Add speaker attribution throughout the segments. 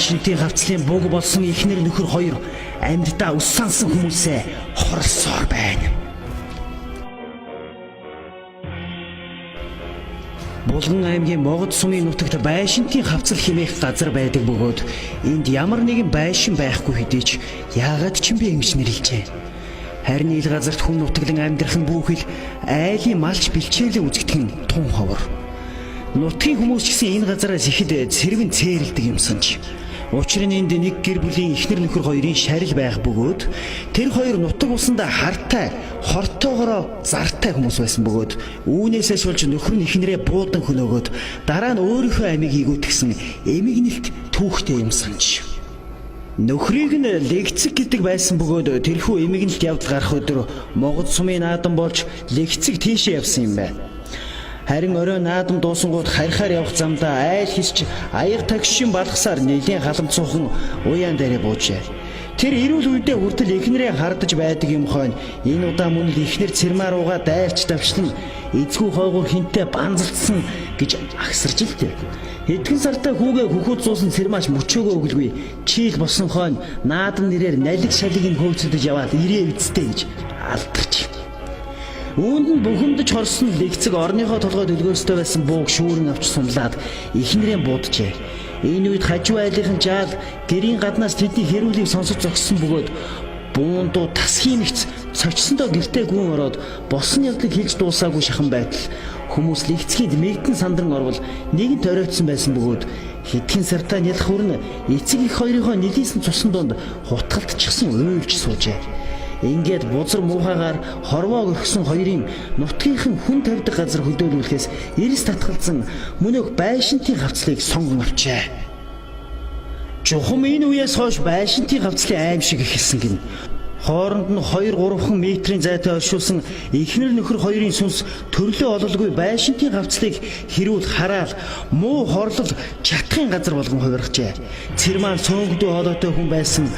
Speaker 1: байшинтын хавцлын буг болсон эхнэр нөхөр хоёр амьддаа ус сансан хүмүүсээ хорлсоор байна. Булган аймгийн Могод сумын нутагт байшинтын хавцал хэмээх газар байдаг бөгөөд энд ямар нэгэн байшин байхгүй хэдий ч яагаад ч юм бэ ингэж нэрлэжээ. Харин ил газарт хүн нутаглан амьдрах нь бүхэл айлын малч бэлчээлээ үзэгдэх нь тун ховор. Нутгийн хүмүүс ч гэсэн энэ газараас ихэд цэрвэн цээрэлдэг юмсанч. Учир нь энд нэг гэр бүлийн эхнэр нөхөр хоёрын шарил байх бөгөөд тэр хоёр нутаг усандаа хартай, хортоогоороо зартай хүмүүс байсан бөгөөд үүнээс шулж нөхөр нь эхнэрээ буудан хөнөөгөөд дараа нь өөрийнхөө амийг игүүтгсэн эмигнэлт түүхтэй юмсанч. Нөхрийг нь легцэг гэдэг байсан бөгөөд тэрхүү эмигнэлт явдал гарах өдөр Могод сумын наадам болж легцэг тийшээ явсан юм байна. Харин оройн наадам дуусангууд харихаар явах замдаа айл хисч аяг тагшин балгасаар нэлийн халамцуухан уян дээрээ буужээ. Тэр эрүүл үедээ хүртэл эхнэрээ хардаж байдаг юм хойно энэ удаа мөн л эхнэр цэрмаа руугаа дайрч давчлан эзгүй хойгоор хинтээ банзалцсан гэж агсарч илтэй. Хэдхэн сартай хүүгээ хөхөд зуусан цэрмааш мөчөөгөө өглгүй чийл болсон хойно наадам нэрээр налиг шалиг нь хөөцөдөж яваад ирээ эцтэй гэж алдарч. Үүнд нь бухимдаж хорсон легцэг орныхоо толгой дэлгөөстэй байсан бууг шүүрэн авч сунлаад эхнэрээ бууджээ. Энэ үед хажуу айлынхан жаал гэрийн гаднаас тэдний хэрүүлийг сонсож зогссон бөгөөд буундуу тасхийн нэгц цочсондоо гэртээ гүн ороод болсон явдлыг хэлж дуусаагүй шахан байтал хүмүүс легцгийн мэгдэн сандран орвол нэгэнт оройтсон байсан бөгөөд хэдхэн сартаа нялх хүрнэ эцэг их хоёрынхоо нэлийсэн цусан донд хутгалтчихсан уйлж суужээ. Ингээд бузар муухагаар хорвоог өргсөн хоёрын нутгийнхан хүн тавьдаг газар хөдөөлүүлэхээс эрс татгалзан мөнөөх байшинтын хавцлыг сонгон авчээ. Чухам энэ үеэс хойш байшинтын хавцлын аим шиг эхэлсэн гин. Хооронд нь 2-3 метрийн зайтай оршуулсан эхнэр нөхөр хоёрын сүнс төрлөө ололгүй байшинтын хавцлыг хэрүүл хараал муу хорлол чатхын газар болгон хувирчээ. Цэрмаа цөөнгдөө хоолойтой хүн байсан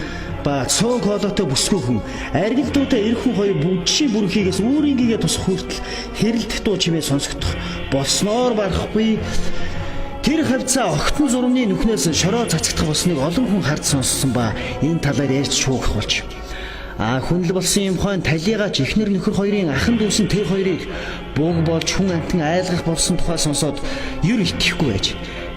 Speaker 1: ба цөөнг хоолойтой бүсгүй хүн аргилдуутай эр хүн хоёр бүжшийн бүрхийгээс үүрийнгээ тусах хүртэл хэрэлдэх дуу чимээ сонсогдох болсноор барахгүй. Тэр хавцаа огтон зурмны нүхнээс шороо цацагдах болсныг олон хүн харж сонссон ба энэ талаар ярьж шүүгэх болж. Хүнл болсон юм хойно талигач эхнэр нөхөр хоёрын ахын дүүсэн тэр хоёрыг бууг болж хүн амтан айлгах болсон тухай сонсоод юр итгэхгүй байж.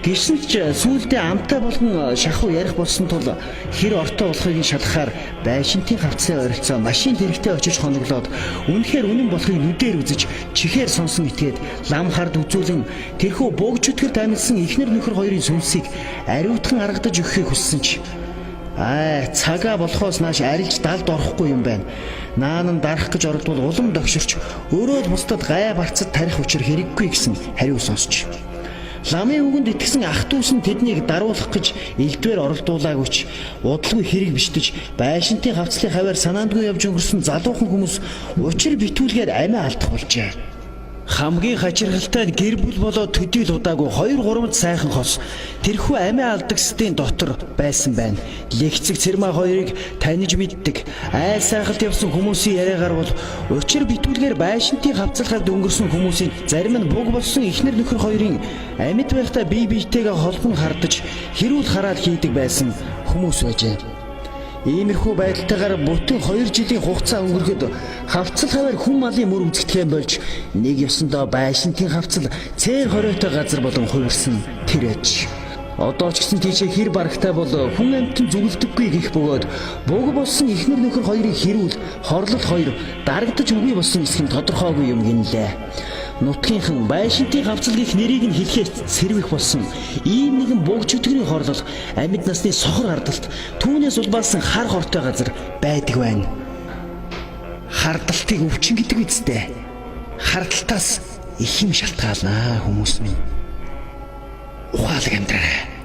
Speaker 1: Гэсэн ч сүүлдээ амтаа болгон шахуу ярих болсон тул хэр ортой болохыг шалгахаар байшинтын хавцлын ойролцоо машин тэрэгтэй очиж хоноглоод үнэхээр үнэн болохыг нүдээр үзэж чихээр сонсон итгээд лам хард үзүүлэн тэрхүү бууг чөтгөр тамилсан эхнэр нөхөр хоёрын сүнсийг ариутхан аргадаж өгөхийг хүссэн ч цагаа болохоос нааш арилж далд орохгүй юм байна. Наан нь дарах гэж оролдвол улам догширч өөрөө л бусдад гай барцад тарих учир хэрэггүй гэсэн хариу сонсч. Ламын үгэнд итгэсэн ах дүүс нь тэднийг даруулах гэж элдвэр оролдуулаагүй ч удалгүй хэрэг бишдэж байшинтын хавцлын хаваар санаандгүй явж өнгөрсөн залуухан хүмүүс учир битүүлгээр амиа алдах болжээ. Хамгийн хачирхалтай гэр бүл болоод төдийл удаагүй 2-3 сайхан хос тэрхүү амиа алдагсдын дотор байсан байна. Легцэг цэрмаа хоёрыг таньж мэддэг. Айл сайхалд явсан хүмүүсийн яриагаар бол учир битүүлгээр байшинтын хавцлахад өнгөрсөн хүмүүсийн зарим нь буг болсон эхнэр нөхөр хоёрын амьд байхдаа бие биетэйгээ холбон хардаж хэрүүл хараал хийдэг байсан хүмүүс байжээ. Иймэрхүү байдалтайгаар бүтэн 2 жилийн хугацаа өнгөрөхөд хавцал хаваар хүн малын мөр үзэгдэхээ болж нэг ёсондоо байшинтын хавцал цээр хоройтой газар болон хувирсан тэр аж. Одоо ч гэсэн тийшээ хэр барагтай бол хүн амьтан зүгэлдэггүй гэх бөгөөд буг болсон эхнэр нөхөр хоёрын хэрүүл хорлол хоёр дарагдаж үгүй болсон эсэх нь тодорхойгүй юм гинлээ. Нутгийнхан байшинтын хавцал гэх нэрийг нь хэлэхэд сэрвэх болсон ийм нэгэн буг чөтгөрийн хорлол амьд насны сохор хардалт түүнээс улбаасан хар хортой газар байдаг байна. Хардалтыг өвчин гэдэг үстэй. Хардалтаас их юм шалтгаалнаа хүмүүс минь. Ухаалаг амьдраарай.